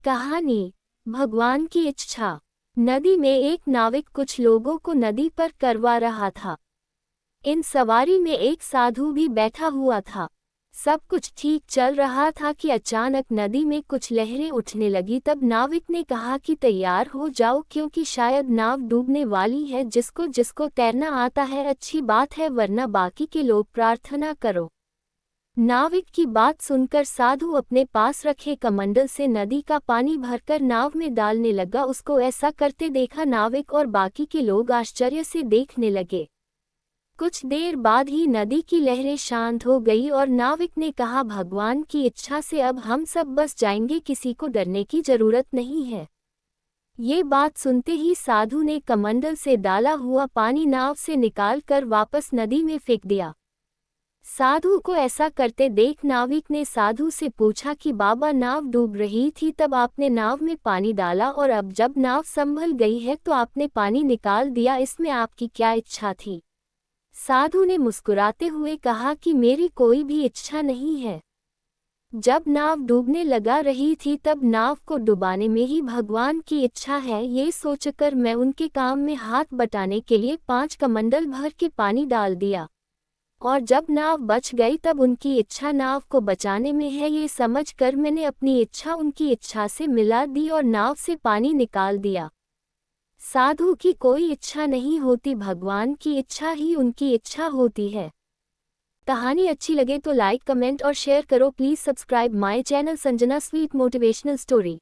कहानी भगवान की इच्छा। नदी में एक नाविक कुछ लोगों को नदी पर करवा रहा था। इन सवारी में एक साधु भी बैठा हुआ था। सब कुछ ठीक चल रहा था कि अचानक नदी में कुछ लहरें उठने लगी। तब नाविक ने कहा कि तैयार हो जाओ, क्योंकि शायद नाव डूबने वाली है। जिसको जिसको तैरना आता है अच्छी बात है, वरना बाकी के लोग प्रार्थना करो। नाविक की बात सुनकर साधु अपने पास रखे कमंडल से नदी का पानी भरकर नाव में डालने लगा। उसको ऐसा करते देखा नाविक और बाकी के लोग आश्चर्य से देखने लगे। कुछ देर बाद ही नदी की लहरें शांत हो गई और नाविक ने कहा, भगवान की इच्छा से अब हम सब बस जाएंगे, किसी को डरने की जरूरत नहीं है। ये बात सुनते ही साधु ने कमंडल से डाला हुआ पानी नाव से निकालकर वापस नदी में फेंक दिया। साधु को ऐसा करते देख नाविक ने साधु से पूछा कि बाबा, नाव डूब रही थी, तब आपने नाव में पानी डाला और अब जब नाव संभल गई है तो आपने पानी निकाल दिया, इसमें आपकी क्या इच्छा थी? साधु ने मुस्कुराते हुए कहा कि मेरी कोई भी इच्छा नहीं है। जब नाव डूबने लगा रही थी तब नाव को डुबाने में ही भगवान की इच्छा है। ये सोचकर मैं उनके काम में हाथ बटाने के लिए 5 कमंडल भर के पानी डाल दिया, और जब नाव बच गई तब उनकी इच्छा नाव को बचाने में है। ये समझकर मैंने अपनी इच्छा उनकी इच्छा से मिला दी और नाव से पानी निकाल दिया। साधु की कोई इच्छा नहीं होती, भगवान की इच्छा ही उनकी इच्छा होती है। कहानी अच्छी लगे तो लाइक, कमेंट और शेयर करो। Please subscribe my channel Sanjana sweet motivational story.